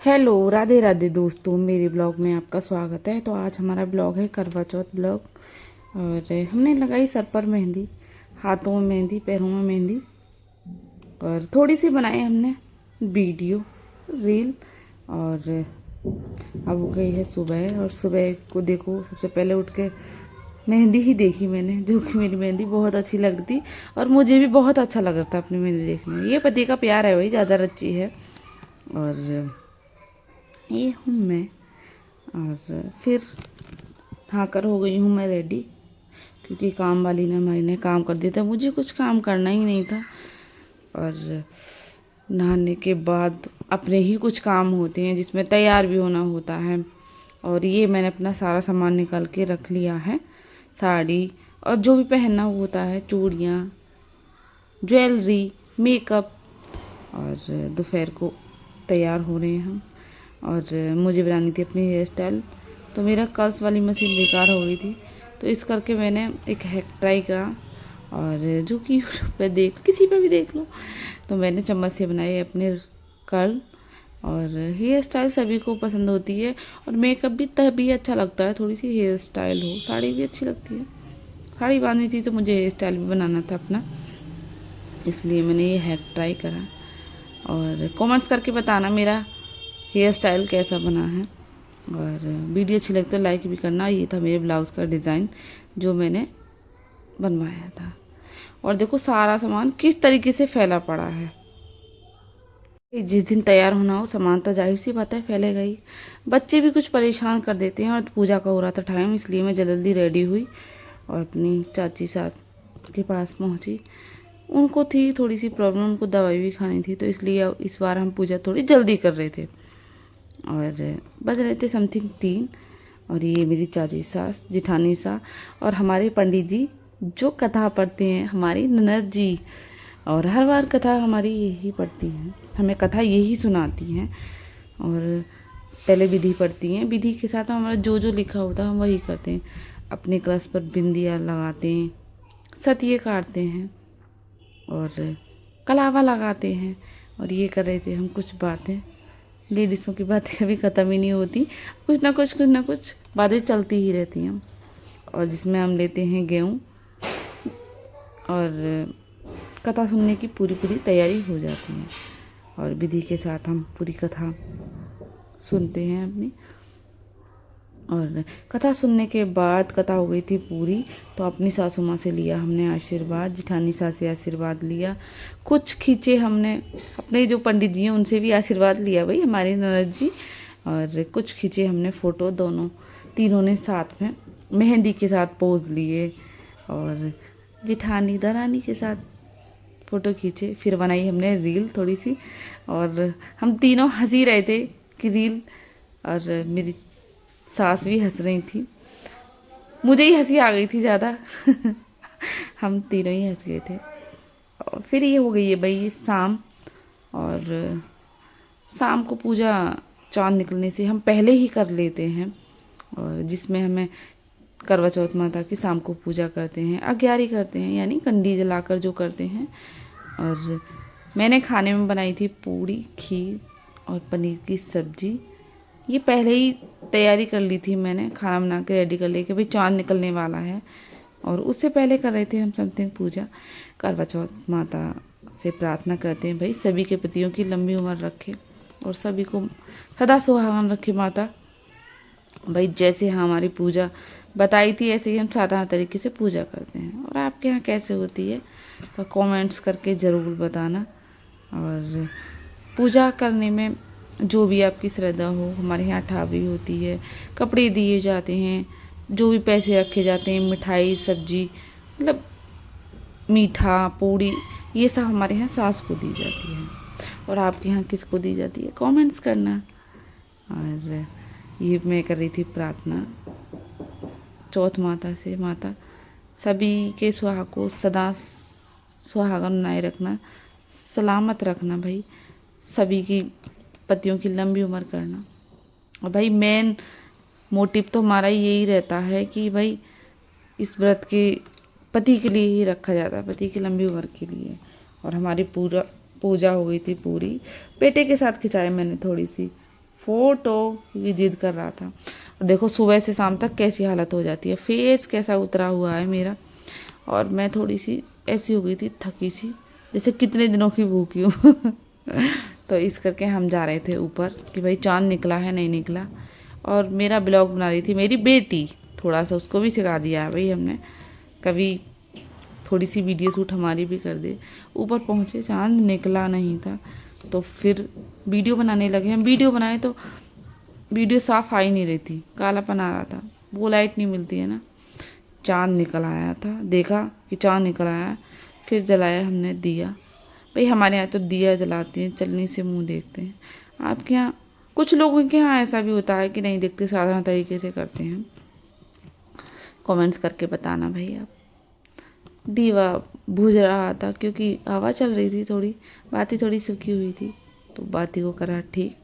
Hello, Radhe Radhe दोस्तों, मेरे blog में आपका स्वागत है। तो आज हमारा ब्लॉग है करवा चौथ ब्लॉग। और हमने लगाई सर पर मेहंदी, हाथों में मेहंदी, पैरों में मेहंदी, और थोड़ी सी बनाई हमने वीडियो रील। और अब हो गई है सुबह, और सुबह को देखो, सबसे पहले उठ के मेहंदी ही देखी मैंने, जो कि मेरी मेहंदी बहुत अच्छी लग रही थी। और मुझे भी बहुत अच्छा लग रहा था अपनी मेहंदी देखने में। ये पति का प्यार है, वही ज़्यादा रची है। और ये हूँ मैं। और फिर नहा कर हो गई हूँ मैं रेडी, क्योंकि काम वाली ने हमारी ने काम कर दिया था, मुझे कुछ काम करना ही नहीं था। और नहाने के बाद अपने ही कुछ काम होते हैं जिसमें तैयार भी होना होता है। और ये मैंने अपना सारा सामान निकाल के रख लिया है, साड़ी और जो भी पहनना होता है, चूड़ियाँ, ज्वेलरी, मेकअप। और दोपहर को तैयार हो रहे हैं हम। और मुझे बनानी थी अपनी हेयर स्टाइल, तो मेरा कर्ल्स वाली मशीन बेकार हो गई थी, तो इस करके मैंने एक हैक ट्राई करा, और जो कि यूट्यूब पे देख, किसी पे भी देख लो, तो मैंने चम्मच से बनाए अपने कर्ल। और हेयर स्टाइल सभी को पसंद होती है, और मेकअप भी तभी अच्छा लगता है थोड़ी सी हेयर स्टाइल हो। साड़ी भी अच्छी लगती है, साड़ी बांधनी थी तो मुझे हेयर स्टाइल भी बनाना था अपना, इसलिए मैंने ये हैक ट्राई करा। और कमेंट्स करके बताना मेरा हेयर स्टाइल कैसा बना है। और वीडियो अच्छी लगती तो लाइक भी करना। ये था मेरे ब्लाउज़ का डिज़ाइन जो मैंने बनवाया था। और देखो सारा सामान किस तरीके से फैला पड़ा है। जिस दिन तैयार होना हो सामान तो जाहिर सी बात है फैलेगा ही। बच्चे भी कुछ परेशान कर देते हैं, और पूजा का हो रहा था टाइम, इसलिए मैं जल्दी रेडी हुई और अपनी चाची सास के पास पहुंची। उनको थी थोड़ी सी प्रॉब्लम, उनको दवाई भी खानी थी, तो इसलिए इस बार हम पूजा थोड़ी जल्दी कर रहे थे। और बज रहे थे समथिंग 3। और ये मेरी चाची सास, जिठानी सा, और हमारे पंडित जी जो कथा पढ़ते हैं, हमारी ननद जी। और हर बार कथा हमारी यही पढ़ती हैं, हमें कथा यही सुनाती हैं। और पहले विधि पढ़ती हैं, विधि के साथ हमारा जो जो लिखा होता है हम वही करते हैं। अपने कलश पर बिंदिया लगाते हैं, सतिये काटते हैं, और कलावा लगाते हैं। और ये कर रहे थे हम कुछ बातें, लेडीज़ों की बातें कभी ख़त्म ही नहीं होती, कुछ ना कुछ बातें चलती ही रहती हैं। और जिसमें हम लेते हैं गेहूँ, और कथा सुनने की पूरी पूरी तैयारी हो जाती है। और विधि के साथ हम पूरी कथा सुनते हैं अपनी। और कथा सुनने के बाद कथा हो गई थी पूरी, तो अपनी सासू माँ से लिया हमने आशीर्वाद, जिठानी सास से आशीर्वाद लिया, कुछ खींचे हमने अपने जो पंडित जी हैं उनसे भी आशीर्वाद लिया, भाई हमारी ननद जी। और कुछ खींचे हमने फ़ोटो, दोनों तीनों ने साथ में मेहंदी के साथ पोज लिए, और जिठानी दरानी के साथ फ़ोटो खींचे। फिर बनाई हमने रील थोड़ी सी, और हम तीनों हंस ही रहे थे कि रील। और मेरी सास भी हंस रही थी, मुझे ही हंसी आ गई थी ज़्यादा हम तीनों ही हंस गए थे। और फिर ये हो गई है भाई शाम। और शाम को पूजा चाँद निकलने से हम पहले ही कर लेते हैं, और जिसमें हमें करवा चौथ माता की शाम को पूजा करते हैं, अग्यारी करते हैं, यानी कंडी जलाकर जो करते हैं। और मैंने खाने में बनाई थी पूड़ी, खीर और पनीर की सब्जी। ये पहले ही तैयारी कर ली थी मैंने, खाना बना के रेडी कर लिया कि भाई चाँद निकलने वाला है। और उससे पहले कर रहे थे हम समथिंग पूजा। करवा चौथ माता से प्रार्थना करते हैं भाई सभी के पतियों की लंबी उम्र रखे, और सभी को सदा सुहागन रखे माता। भाई जैसे हमारी पूजा बताई थी ऐसे ही हम साधारण तरीके से पूजा करते हैं। और आपके यहाँ कैसे होती है तो कमेंट्स करके ज़रूर बताना। और पूजा करने में जो भी आपकी श्रद्धा हो, हमारे यहाँ ठाबरी होती है, कपड़े दिए जाते हैं, जो भी पैसे रखे जाते हैं, मिठाई, सब्जी, मतलब मीठा, पूड़ी, ये सब हमारे यहाँ सास को दी जाती है। और आपके यहाँ किसको दी जाती है कमेंट्स करना। और ये मैं कर रही थी प्रार्थना चौथ माता से, माता सभी के सुहाग को सदा सुहागन बनाए रखना, सलामत रखना, भाई सभी की पतियों की लंबी उम्र करना। और भाई मेन मोटिव तो हमारा यही रहता है कि भाई इस व्रत के पति के लिए ही रखा जाता है, पति की लंबी उम्र के लिए। और हमारी पूरा पूजा हो गई थी पूरी, पेटे के साथ खिंचाई मैंने थोड़ी सी, फ़ोटो की जिद कर रहा था। और देखो सुबह से शाम तक कैसी हालत हो जाती है, फेस कैसा उतरा हुआ है मेरा। और मैं थोड़ी सी ऐसी हो गई थी, थकी सी, जैसे कितने दिनों की भूखी हूँ। तो इस करके हम जा रहे थे ऊपर कि भाई चाँद निकला है नहीं निकला। और मेरा ब्लॉग बना रही थी मेरी बेटी, थोड़ा सा उसको भी सिखा दिया है भाई हमने, कभी थोड़ी सी वीडियो शूट हमारी भी कर दे। ऊपर पहुँचे, चाँद निकला नहीं था, तो फिर वीडियो बनाने लगे। हम वीडियो बनाए तो वीडियो साफ आ ही नहीं रही थी, कालापन आ रहा था, वो लाइट नहीं मिलती है ना। चाँद निकल आया था, देखा कि चाँद निकल आया, फिर जलाया हमने दिया। भाई हमारे यहाँ तो दिया जलाते हैं, चलनी से मुंह देखते हैं। आपके यहाँ, कुछ लोगों के यहाँ ऐसा भी होता है कि नहीं देखते, साधारण तरीके से करते हैं? कमेंट्स करके बताना भाई आप। दीवा बुझ रहा था क्योंकि हवा चल रही थी, थोड़ी बाती थोड़ी सूखी हुई थी, तो बाती को करा ठीक,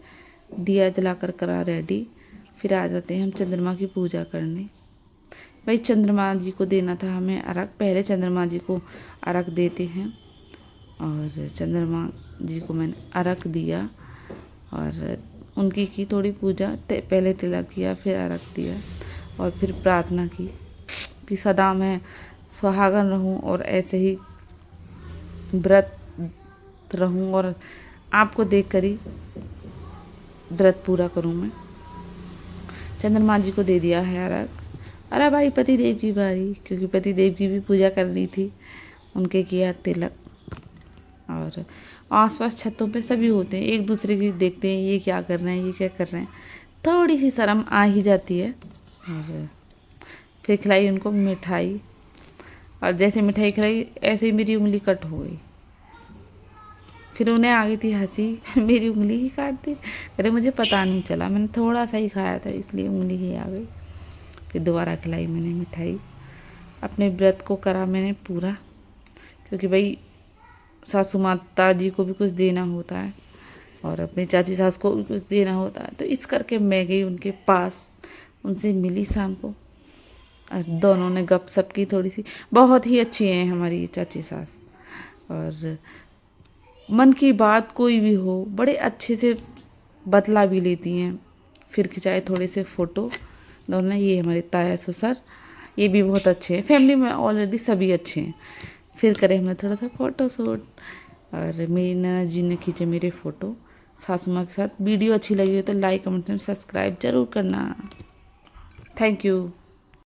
दिया जलाकर करा रेडी। फिर आ जाते हैं हम चंद्रमा की पूजा करने। भाई चंद्रमा जी को देना था हमें अर्घ, पहले चंद्रमा जी को अर्घ देते हैं। और चंद्रमा जी को मैंने अर्घ दिया और उनकी की थोड़ी पूजा, पहले तिलक किया, फिर अर्घ दिया और फिर प्रार्थना की कि सदा मैं सुहागन रहूं और ऐसे ही व्रत रहूं और आपको देखकर ही व्रत पूरा करूं मैं। चंद्रमा जी को दे दिया है अर्घ। अरे भाई पति देव की बारी, क्योंकि पति देव की भी पूजा करनी थी, उनके किया तिलक। और आसपास छतों पे सभी होते हैं, एक दूसरे की देखते हैं, ये क्या कर रहे हैं, ये क्या कर रहे हैं, थोड़ी सी शर्म आ ही जाती है। और फिर खिलाई उनको मिठाई, और जैसे मिठाई खिलाई ऐसे ही मेरी उंगली कट हो गई। फिर उन्हें आ गई थी हंसी, मेरी उंगली ही काट दी। अरे मुझे पता नहीं चला, मैंने थोड़ा सा ही खाया था इसलिए उंगली ही आ गई। फिर दोबारा खिलाई मैंने मिठाई, अपने व्रत को करा मैंने पूरा, क्योंकि भाई सासू माता जी को भी कुछ देना होता है और अपनी चाची सास को भी कुछ देना होता है। तो इस करके मैं गई उनके पास, उनसे मिली शाम को और दोनों ने गपशप की थोड़ी सी। बहुत ही अच्छी हैं हमारी चाची सास, और मन की बात कोई भी हो बड़े अच्छे से बतला भी लेती हैं। फिर खिंचाए थोड़े से फ़ोटो दोनों। ये हमारे ताया ससुर, ये भी बहुत अच्छे हैं, फैमिली में ऑलरेडी सभी अच्छे हैं। फिर करे हमने थोड़ा सा फ़ोटो शूट, और मेरी नैना जी ने खींचे मेरे फ़ोटो सासू माँ के साथ। वीडियो अच्छी लगी हो तो लाइक कमेंट एंड सब्सक्राइब जरूर करना। Thank you.